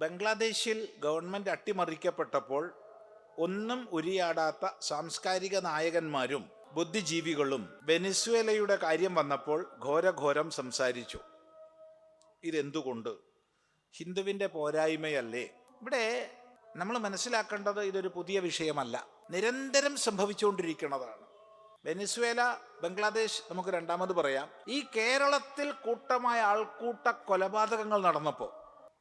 ബംഗ്ലാദേശിൽ ഗവൺമെൻറ് അട്ടിമറിക്കപ്പെട്ടപ്പോൾ ഒന്നും ഉരിയാടാത്ത സാംസ്കാരിക നായകന്മാരും ബുദ്ധിജീവികളും വെനിസ്വേലയുടെ കാര്യം വന്നപ്പോൾ ഘോരഘോരം സംസാരിച്ചു. ഇതെന്തുകൊണ്ട്? ഹിന്ദുവിൻ്റെ പോരായ്മയല്ലേ? ഇവിടെ നമ്മൾ മനസ്സിലാക്കേണ്ടത് ഇതൊരു പുതിയ വിഷയമല്ല, നിരന്തരം സംഭവിച്ചുകൊണ്ടിരിക്കുന്നതാണ്. വെനിസ്വേല, ബംഗ്ലാദേശ് നമുക്ക് രണ്ടാമത് പറയാം. ഈ കേരളത്തിൽ കൂട്ടമായ ആൾക്കൂട്ട കൊലപാതകങ്ങൾ നടന്നപ്പോൾ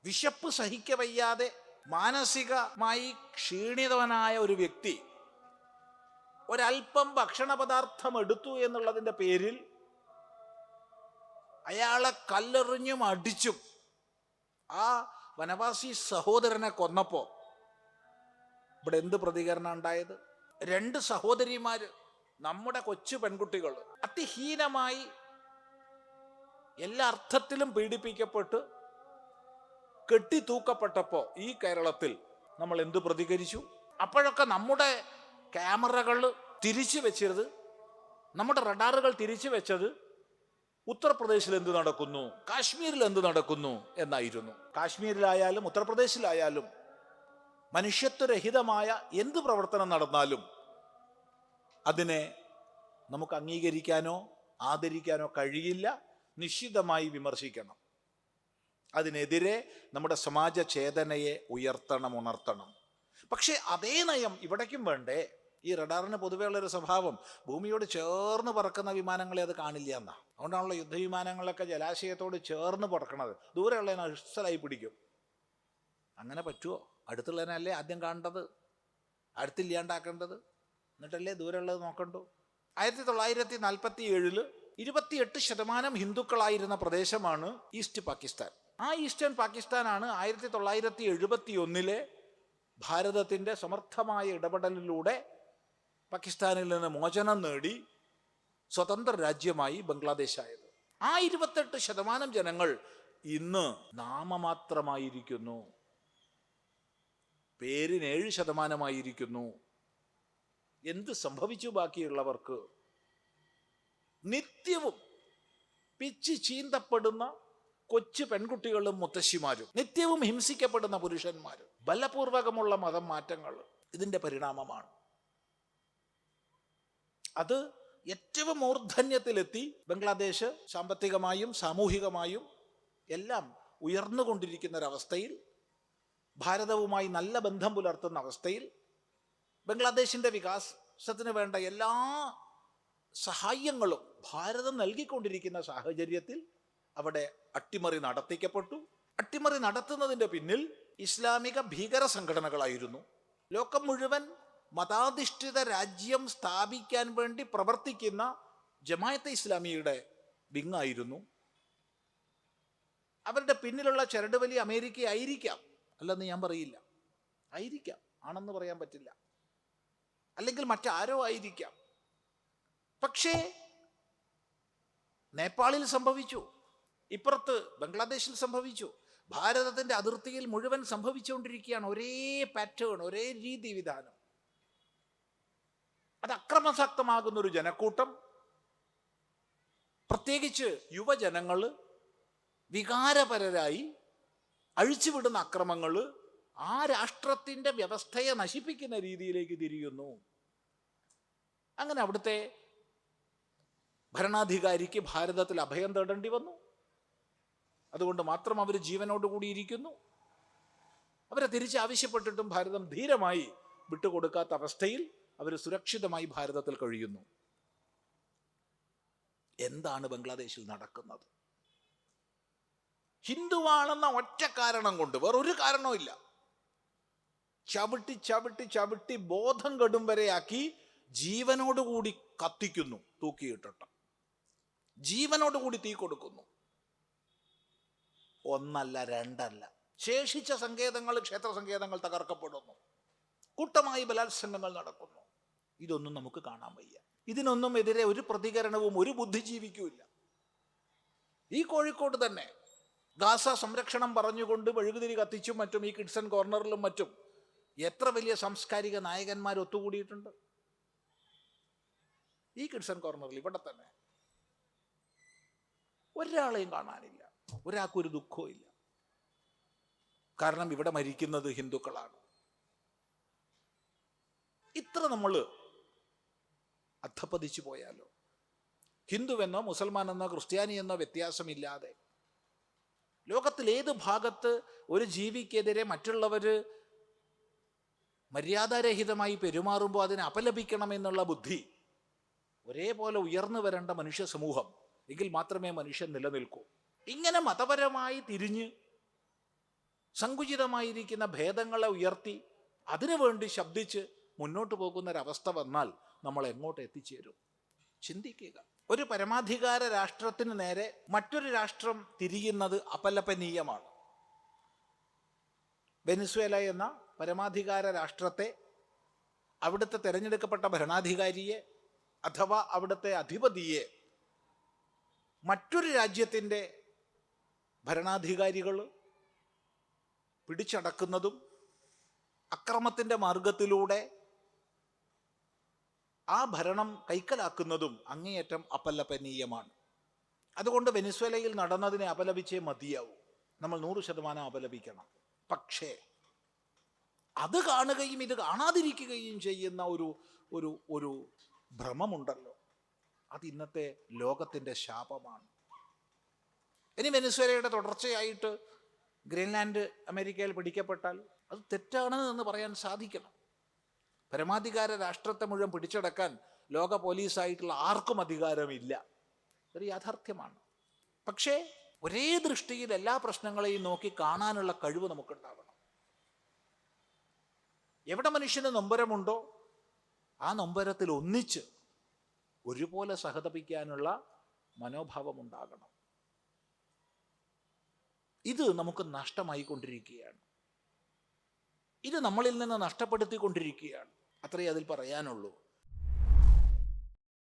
വിശപ്പ് സഹിക്കവയ്യാതെ മാനസികമായി ക്ഷീണിതവനായ ഒരു വ്യക്തി ഒരൽപ്പം ഭക്ഷണ പദാർത്ഥം എടുത്തു എന്നുള്ളതിൻ്റെ പേരിൽ അയാളെ കല്ലെറിഞ്ഞും അടിച്ചും ആ വനവാസി സഹോദരനെ കൊന്നപ്പോൾ ഇവിടെ എന്ത് പ്രതികരണം ഉണ്ടായത്? 2 സഹോദരിമാര്, നമ്മുടെ കൊച്ചു പെൺകുട്ടികൾ അതിഹീനമായി എല്ലാ അർത്ഥത്തിലും പീഡിപ്പിക്കപ്പെട്ട് കെട്ടിത്തൂക്കപ്പെട്ടപ്പോൾ ഈ കേരളത്തിൽ നമ്മൾ എന്ത് പ്രതികരിച്ചു? അപ്പോഴൊക്കെ നമ്മുടെ ക്യാമറകൾ തിരിച്ചു വെച്ചത്, നമ്മുടെ റഡാറുകൾ തിരിച്ചു വെച്ചത് ഉത്തർപ്രദേശിൽ എന്ത് നടക്കുന്നു, കാശ്മീരിൽ എന്ത് നടക്കുന്നു എന്നായിരുന്നു. കാശ്മീരിലായാലും ഉത്തർപ്രദേശിലായാലും മനുഷ്യത്വരഹിതമായ എന്ത് പ്രവർത്തനം നടന്നാലും അതിനെ നമുക്ക് അംഗീകരിക്കാനോ ആദരിക്കാനോ കഴിയില്ല. നിശ്ചിതമായി വിമർശിക്കണം. അതിനെതിരെ നമ്മുടെ സമാജ ചേതനയെ ഉണർത്തണം. പക്ഷേ അതേ നയം ഇവിടേക്കും വേണ്ടേ? ഈ റഡാറിന് പൊതുവേ ഉള്ളൊരു സ്വഭാവം ഭൂമിയോട് ചേർന്ന് പറക്കുന്ന വിമാനങ്ങളെ അത് കാണില്ല എന്നാ. അതുകൊണ്ടാണല്ലോ യുദ്ധവിമാനങ്ങളൊക്കെ ജലാശയത്തോട് ചേർന്ന് പറക്കണത്. ദൂരെയുള്ളതിനെ ഇഷ്ടലായി പിടിക്കും. അങ്ങനെ പറ്റുമോ? അടുത്തുള്ളതിനല്ലേ ആദ്യം കാണേണ്ടത്, അടുത്തില്ലാണ്ടാക്കേണ്ടത്, എന്നിട്ടല്ലേ ദൂരെയുള്ളത് നോക്കണ്ടു. 1947 28% ഹിന്ദുക്കളായിരുന്ന പ്രദേശമാണ് ഈസ്റ്റ് പാകിസ്ഥാൻ. ആ ഈസ്റ്റേൺ പാകിസ്ഥാനാണ് 1971 ഭാരതത്തിൻ്റെ സമർത്ഥമായ ഇടപെടലിലൂടെ പാകിസ്ഥാനിൽ നിന്ന് മോചനം നേടി സ്വതന്ത്ര രാജ്യമായി ബംഗ്ലാദേശായത്. ആ 28% ജനങ്ങൾ ഇന്ന് നാമമാത്രമായിരിക്കുന്നു, പേരിന് 7% എന്ത് സംഭവിച്ചു? ബാക്കിയുള്ളവർക്ക് നിത്യവും പിച്ച് ചീന്തപ്പെടുന്ന കൊച്ചു പെൺകുട്ടികളും മുത്തശ്ശിമാരും, നിത്യവും ഹിംസിക്കപ്പെടുന്ന പുരുഷന്മാരും, ബലപൂർവകമുള്ള മതം മാറ്റങ്ങൾ ഇതിൻ്റെ പരിണാമമാണ്. അത് ഏറ്റവും മൂർധന്യത്തിലെത്തി ബംഗ്ലാദേശ് സാമ്പത്തികമായും സാമൂഹികമായും എല്ലാം ഉയർന്നുകൊണ്ടിരിക്കുന്ന ഒരവസ്ഥയിൽ, ഭാരതവുമായി നല്ല ബന്ധം പുലർത്തുന്ന അവസ്ഥയിൽ, ബംഗ്ലാദേശിൻ്റെ വികാസത്തിന് വേണ്ട എല്ലാ സഹായങ്ങളും ഭാരതം നൽകിക്കൊണ്ടിരിക്കുന്ന സാഹചര്യത്തിൽ അവിടെ അട്ടിമറി നടത്തിക്കപ്പെട്ടു. അട്ടിമറി നടത്തുന്നതിൻ്റെ പിന്നിൽ ഇസ്ലാമിക ഭീകര സംഘടനകളായിരുന്നു. ലോകം മുഴുവൻ മതാധിഷ്ഠിത രാജ്യം സ്ഥാപിക്കാൻ വേണ്ടി പ്രവർത്തിക്കുന്ന ജമാഅത്തെ ഇസ്ലാമിയുടെ വിങ്ങായിരുന്നു. അവരുടെ പിന്നിലുള്ള ചരടുവലി അമേരിക്ക ആയിരിക്കാം, അല്ലെന്ന് ഞാൻ പറയില്ല. ആയിരിക്കാം, ആണെന്ന് പറയാൻ പറ്റില്ല. അല്ലെങ്കിൽ മറ്റാരോ ആയിരിക്കാം. പക്ഷേ നേപ്പാളിൽ സംഭവിച്ചു, ഇപ്പുറത്ത് ബംഗ്ലാദേശിൽ സംഭവിച്ചു, ഭാരതത്തിൻ്റെ അതിർത്തിയിൽ മുഴുവൻ സംഭവിച്ചുകൊണ്ടിരിക്കുകയാണ്. ഒരേ പാറ്റേൺ, ഒരേ രീതി വിധാനം. അത് അക്രമാസക്തമാകുന്നൊരു ജനക്കൂട്ടം, പ്രത്യേകിച്ച് യുവജനങ്ങൾ വികാരപരരായി അഴിച്ചുവിടുന്ന അക്രമങ്ങൾ ആ രാഷ്ട്രത്തിൻ്റെ വ്യവസ്ഥയെ നശിപ്പിക്കുന്ന രീതിയിലേക്ക് തിരിയുന്നു. അങ്ങനെ അവിടുത്തെ ഭരണാധികാരിക്ക് ഭാരതത്തിൽ അഭയം തേടേണ്ടി വന്നു. അതുകൊണ്ട് മാത്രം അവർ ജീവനോടുകൂടിയിരിക്കുന്നു. അവരെ തിരിച്ചാവശ്യപ്പെട്ടിട്ടും ഭാരതം ധീരമായി വിട്ടുകൊടുക്കാത്ത അവസ്ഥയിൽ അവർ സുരക്ഷിതമായി ഭാരതത്തിൽ കഴിയുന്നു. എന്താണ് ബംഗ്ലാദേശിൽ നടക്കുന്നത്? ഹിന്ദുവാണെന്ന ഒറ്റ കാരണം കൊണ്ട്, വേറൊരു കാരണവും ഇല്ല, ചവിട്ടി ചവിട്ടി ചവിട്ടി ബോധം കെടും വരെയാക്കി ജീവനോടുകൂടി കത്തിക്കുന്നു. തൂക്കിയിട്ടിട്ട് ജീവനോടുകൂടി തീ കൊടുക്കുന്നു. 1 അല്ല 2 അല്ല, ശേഷിച്ച സങ്കേതങ്ങൾ, ക്ഷേത്ര സങ്കേതങ്ങൾ തകർക്കപ്പെടുന്നു. കൂട്ടമായി ബലാത്സംഗങ്ങൾ നടക്കുന്നു. ഇതൊന്നും നമുക്ക് കാണാൻ വയ്യ. ഇതിനൊന്നും എതിരെ ഒരു പ്രതികരണവും ഒരു ബുദ്ധിജീവിക്കുമില്ല. ഈ കോഴിക്കോട് തന്നെ ഗാസ സംരക്ഷണം പറഞ്ഞുകൊണ്ട് മെഴുകുതിരി കത്തിച്ചും മറ്റും ഈ കിഡ്സൺ കോർണറിലും മറ്റും എത്ര വലിയ സാംസ്കാരിക നായകന്മാർ ഒത്തുകൂടിയിട്ടുണ്ട്. ഈ കിഡ്സൺ കോർണറിൽ ഇവിടെ തന്നെ ഒരാളെയും കാണാനില്ല, ഒരാൾക്കൊരു ദുഃഖവും ഇല്ല. കാരണം ഇവിടെ മരിക്കുന്നത് ഹിന്ദുക്കളാണ്. ഇത്ര നമ്മൾ അധപ്പതിച്ചു പോയാലോ? ഹിന്ദുവെന്നോ മുസൽമാനെന്നോ ക്രിസ്ത്യാനിയെന്നോ വ്യത്യാസമില്ലാതെ ലോകത്തിൽ ഏത് ഭാഗത്ത് ഒരു ജീവിക്കെതിരെ മറ്റുള്ളവർ മര്യാദാരഹിതമായി പെരുമാറുമ്പോൾ അതിനെ അപലപിക്കണമെന്നുള്ള ബുദ്ധി ഒരേപോലെ ഉയർന്നു വരേണ്ട മനുഷ്യ സമൂഹം, എങ്കിൽ മാത്രമേ മനുഷ്യൻ നിലനിൽക്കൂ. ഇങ്ങനെ മതപരമായി തിരിഞ്ഞ് സങ്കുചിതമായിരിക്കുന്ന ഭേദങ്ങളെ ഉയർത്തി അതിനുവേണ്ടി ശബ്ദിച്ച് മുന്നോട്ട് പോകുന്നൊരവസ്ഥ വന്നാൽ നമ്മൾ എങ്ങോട്ട് എത്തിച്ചേരും? ചിന്തിക്കുക. ഒരു പരമാധികാര രാഷ്ട്രത്തിന് നേരെ മറ്റൊരു രാഷ്ട്രം തിരിയുന്നത് അപലപനീയമാണ്. വെനിസ്വേല എന്ന പരമാധികാര രാഷ്ട്രത്തെ, അവിടുത്തെ തിരഞ്ഞെടുക്കപ്പെട്ട ഭരണാധികാരിയെ അഥവാ അവിടുത്തെ അധിപതിയെ മറ്റൊരു രാജ്യത്തിൻ്റെ ഭരണാധികാരികൾ പിടിച്ചടക്കുന്നതും അക്രമത്തിൻ്റെ മാർഗത്തിലൂടെ ആ ഭരണം കൈക്കലാക്കുന്നതും അങ്ങേയറ്റം അപലപനീയമാണ്. അതുകൊണ്ട് വെനിസ്വേലയിൽ നടന്നതിനെ അപലപിച്ചേ മതിയാവൂ. നമ്മൾ 100% അപലപിക്കണം. പക്ഷേ അത് കാണുകയും ഇത് കാണാതിരിക്കുകയും ചെയ്യുന്ന ഒരു ഭ്രമമുണ്ടല്ലോ, അത് ഇന്നത്തെ ലോകത്തിൻ്റെ ശാപമാണ്. ഇനി വെനിസ്വേലയുടെ തുടർച്ചയായിട്ട് ഗ്രീൻലാൻഡ് അമേരിക്കയിൽ പിടിക്കപ്പെട്ടാൽ അത് തെറ്റാണ് എന്ന് പറയാൻ സാധിക്കണം. പരമാധികാര രാഷ്ട്രത്തെ മുഴുവൻ പിടിച്ചടക്കാൻ ലോക പോലീസായിട്ടുള്ള ആർക്കും അധികാരമില്ല. ഒരു യാഥാർത്ഥ്യമാണ്. പക്ഷേ ഒരേ ദൃഷ്ടിയിൽ എല്ലാ പ്രശ്നങ്ങളെയും നോക്കി കാണാനുള്ള കഴിവ് നമുക്കുണ്ടാവണം. എവിടെ മനുഷ്യന് നൊമ്പരമുണ്ടോ ആ നൊമ്പരത്തിൽ ഒന്നിച്ച് ഒരുപോലെ സഹതപിക്കാനുള്ള മനോഭാവം ഉണ്ടാകണം. ഇത് നമുക്ക് നഷ്ടമായിക്കൊണ്ടിരിക്കുകയാണ്. ഇത് നമ്മളിൽ നിന്ന് നഷ്ടപ്പെടുത്തിക്കൊണ്ടിരിക്കുകയാണ്. അത്രയേ അതിൽ പറയാനുള്ളൂ.